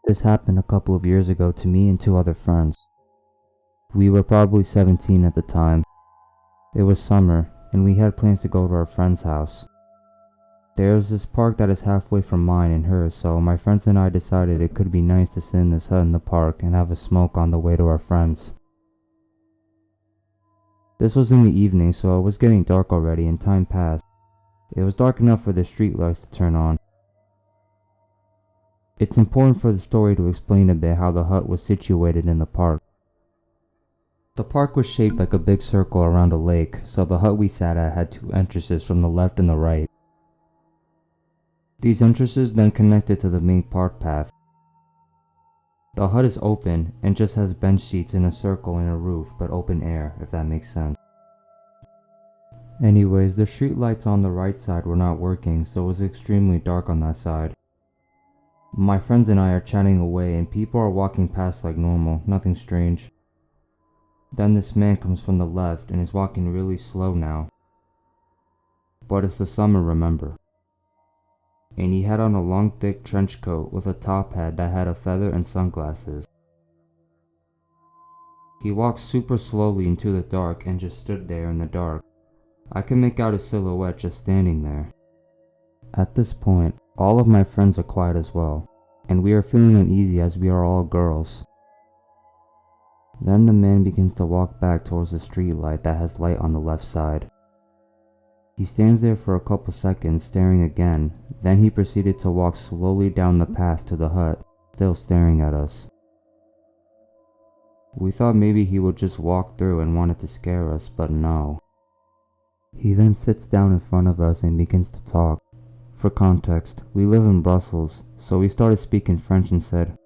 This happened a couple of years ago to me and two other friends. We were probably 17 at the time. It was summer, and we had plans to go to our friend's house. There is this park that is halfway from mine and hers, so my friends and I decided it could be nice to sit in this hut in the park and have a smoke on the way to our friends. This was in the evening, so it was getting dark already and time passed. It was dark enough for the street lights to turn on. It's important for the story to explain a bit how the hut was situated in the park. The park was shaped like a big circle around a lake, so the hut we sat at had two entrances from the left and the right. These entrances then connected to the main park path. The hut is open and just has bench seats in a circle and a roof, but open air, if that makes sense. Anyways, the street lights on the right side were not working, so it was extremely dark on that side. My friends and I are chatting away and people are walking past like normal, nothing strange. Then this man comes from the left and is walking really slow now. But it's the summer, remember. And he had on a long thick trench coat with a top hat that had a feather and sunglasses. He walked super slowly into the dark and just stood there in the dark. I could make out his silhouette just standing there. At this point, all of my friends are quiet as well, and we are feeling uneasy as we are all girls. Then the man begins to walk back towards the street light that has light on the left side. He stands there for a couple seconds staring again, then he proceeded to walk slowly down the path to the hut, still staring at us. We thought maybe he would just walk through and wanted to scare us, but no. He then sits down in front of us and begins to talk. For context, we live in Brussels, so we started speaking French and said,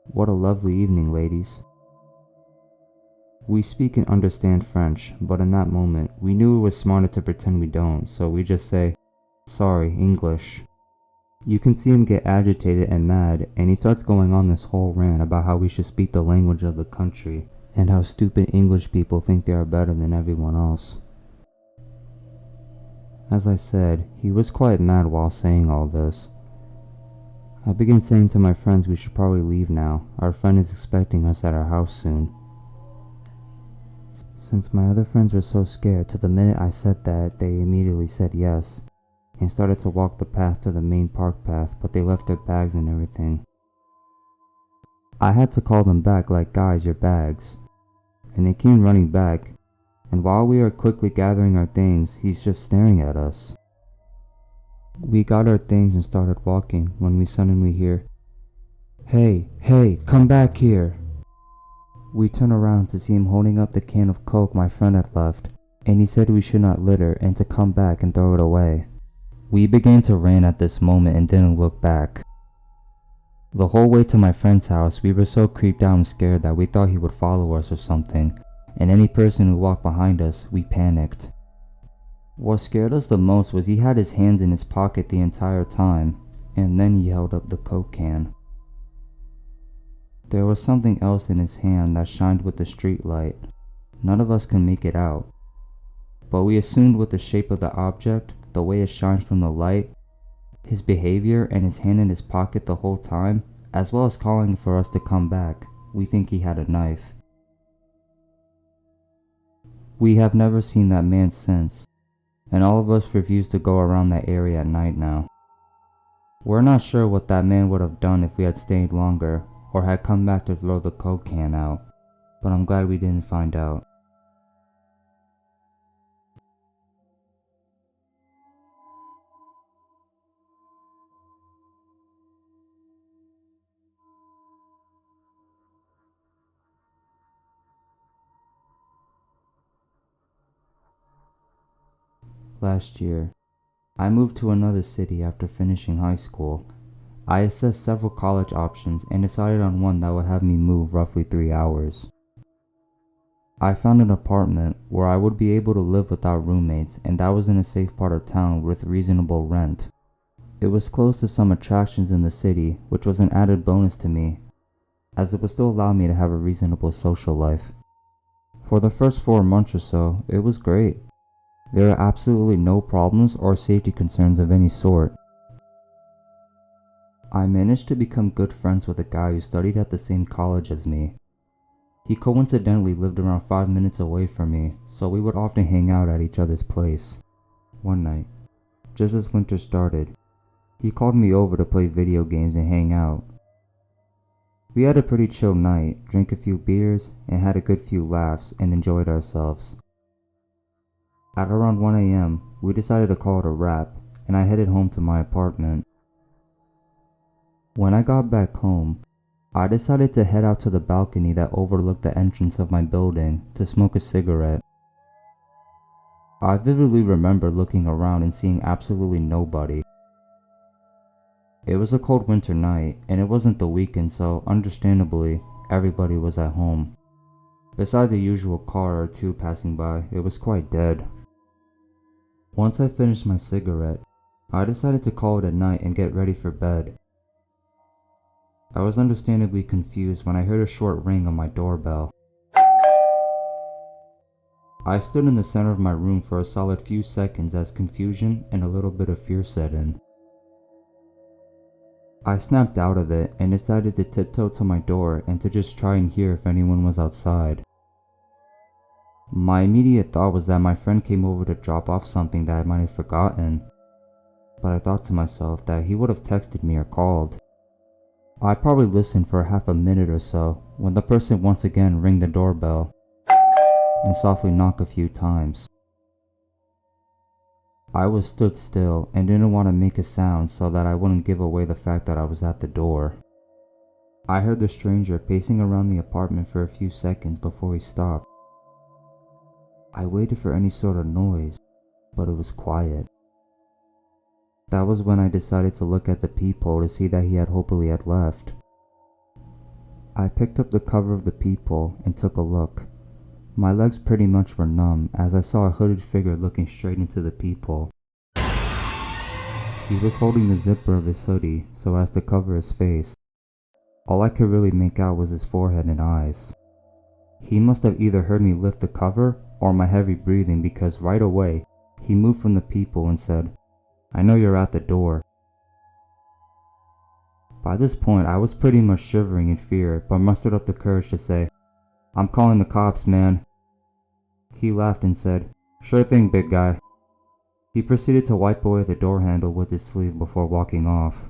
"What a lovely evening, ladies." We speak and understand French, but in that moment, we knew it was smarter to pretend we don't, so we just say, "Sorry, English." You can see him get agitated and mad, and he starts going on this whole rant about how we should speak the language of the country, and how stupid English people think they are better than everyone else. As I said, he was quite mad while saying all this. I began saying to my friends we should probably leave now. Our friend is expecting us at our house soon. Since my other friends were so scared to the minute I said that, they immediately said yes, and started to walk the path to the main park path, but they left their bags and everything. I had to call them back like, "Guys, your bags." And they came running back, and while we are quickly gathering our things, he's just staring at us. We got our things and started walking when we suddenly hear, "Hey, hey, come back here." We turn around to see him holding up the can of Coke my friend had left, and he said we should not litter and to come back and throw it away. We began to run at this moment and didn't look back. The whole way to my friend's house, we were so creeped out and scared that we thought he would follow us or something, and any person who walked behind us, we panicked. What scared us the most was he had his hands in his pocket the entire time, and then he held up the Coke can. There was something else in his hand that shined with the street light. None of us could make it out, but we assumed with the shape of the object, the way it shines from the light, his behavior and his hand in his pocket the whole time, as well as calling for us to come back, we think he had a knife. We have never seen that man since, and all of us refuse to go around that area at night now. We're not sure what that man would have done if we had stayed longer, or had come back to throw the Coke can out, but I'm glad we didn't find out. Last year, I moved to another city after finishing high school. I assessed several college options and decided on one that would have me move roughly 3 hours. I found an apartment where I would be able to live without roommates, and that was in a safe part of town with reasonable rent. It was close to some attractions in the city, which was an added bonus to me, as it would still allow me to have a reasonable social life. For the first 4 months or so, it was great. There are absolutely no problems or safety concerns of any sort. I managed to become good friends with a guy who studied at the same college as me. He coincidentally lived around 5 minutes away from me, so we would often hang out at each other's place. One night, just as winter started, he called me over to play video games and hang out. We had a pretty chill night, drank a few beers, and had a good few laughs and enjoyed ourselves. At around 1 a.m., we decided to call it a wrap, and I headed home to my apartment. When I got back home, I decided to head out to the balcony that overlooked the entrance of my building to smoke a cigarette. I vividly remember looking around and seeing absolutely nobody. It was a cold winter night, and it wasn't the weekend, so understandably, everybody was at home. Besides the usual car or two passing by, it was quite dead. Once I finished my cigarette, I decided to call it a night and get ready for bed. I was understandably confused when I heard a short ring on my doorbell. I stood in the center of my room for a solid few seconds as confusion and a little bit of fear set in. I snapped out of it and decided to tiptoe to my door and to just try and hear if anyone was outside. My immediate thought was that my friend came over to drop off something that I might have forgotten, but I thought to myself that he would have texted me or called. I probably listened for half a minute or so when the person once again rang the doorbell and softly knock a few times. I was stood still and didn't want to make a sound so that I wouldn't give away the fact that I was at the door. I heard the stranger pacing around the apartment for a few seconds before he stopped. I waited for any sort of noise, but it was quiet. That was when I decided to look at the peephole to see that he had hopefully had left. I picked up the cover of the peephole and took a look. My legs pretty much were numb as I saw a hooded figure looking straight into the peephole. He was holding the zipper of his hoodie so as to cover his face. All I could really make out was his forehead and eyes. He must have either heard me lift the cover or my heavy breathing, because right away he moved from the peephole and said, "I know you're at the door." By this point I was pretty much shivering in fear, but mustered up the courage to say, "I'm calling the cops, man." He laughed and said, "Sure thing, big guy." He proceeded to wipe away the door handle with his sleeve before walking off.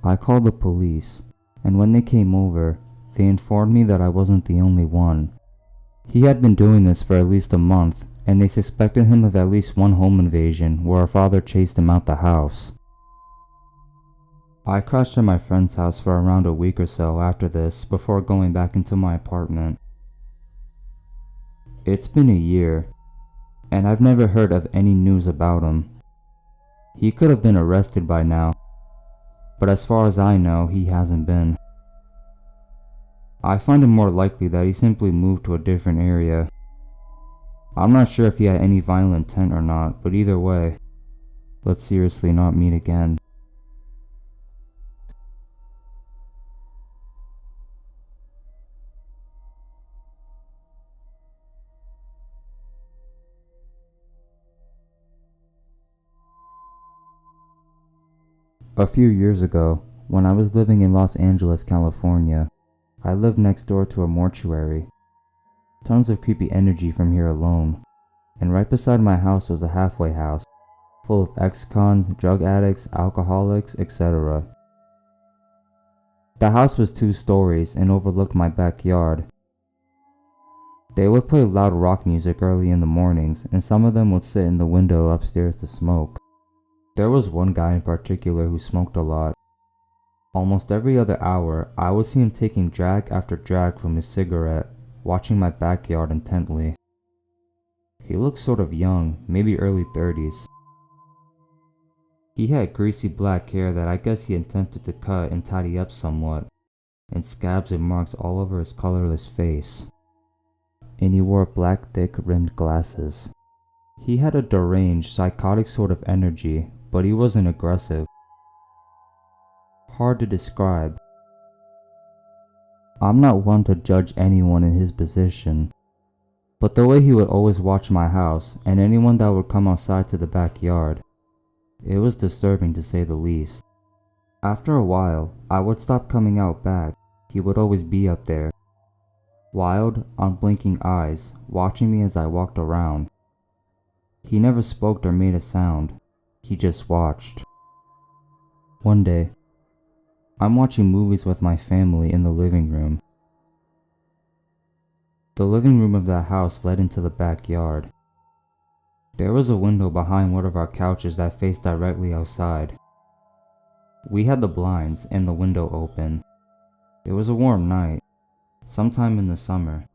I called the police, and when they came over, they informed me that I wasn't the only one. He had been doing this for at least a month, and they suspected him of at least one home invasion where our father chased him out the house. I crashed at my friend's house for around a week or so after this before going back into my apartment. It's been a year, and I've never heard of any news about him. He could have been arrested by now, but as far as I know, he hasn't been. I find it more likely that he simply moved to a different area. I'm not sure if he had any violent intent or not, but either way, let's seriously not meet again. A few years ago, when I was living in Los Angeles, California, I lived next door to a mortuary. Tons of creepy energy from here alone, and right beside my house was a halfway house, full of ex-cons, drug addicts, alcoholics, etc. The house was 2 stories and overlooked my backyard. They would play loud rock music early in the mornings, and some of them would sit in the window upstairs to smoke. There was one guy in particular who smoked a lot. Almost every other hour, I would see him taking drag after drag from his cigarette, watching my backyard intently. He looked sort of young, maybe early 30s. He had greasy black hair that I guess he intended to cut and tidy up somewhat, and scabs and marks all over his colorless face. And he wore black thick rimmed glasses. He had a deranged, psychotic sort of energy, but he wasn't aggressive. Hard to describe. I'm not one to judge anyone in his position, but the way he would always watch my house and anyone that would come outside to the backyard, it was disturbing to say the least. After a while, I would stop coming out back. He would always be up there, wild, unblinking eyes, watching me as I walked around. He never spoke or made a sound. He just watched. One day, I'm watching movies with my family in the living room. The living room of that house led into the backyard. There was a window behind one of our couches that faced directly outside. We had the blinds and the window open. It was a warm night, sometime in the summer.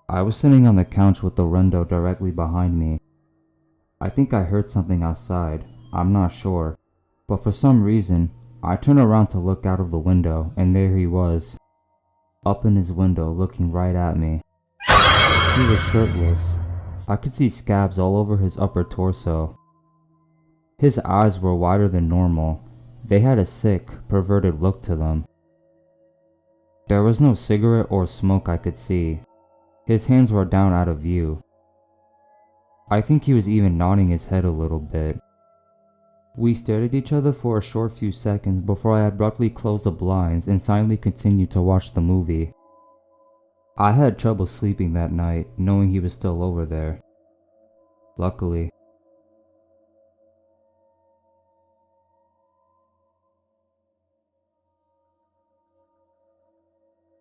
I was sitting on the couch with the window directly behind me. I think I heard something outside, I'm not sure, but for some reason, I turned around to look out of the window, and there he was, up in his window looking right at me. He was shirtless. I could see scabs all over his upper torso. His eyes were wider than normal. They had a sick, perverted look to them. There was no cigarette or smoke I could see. His hands were down out of view. I think he was even nodding his head a little bit. We stared at each other for a short few seconds before I abruptly closed the blinds and silently continued to watch the movie. I had trouble sleeping that night, knowing he was still over there. Luckily,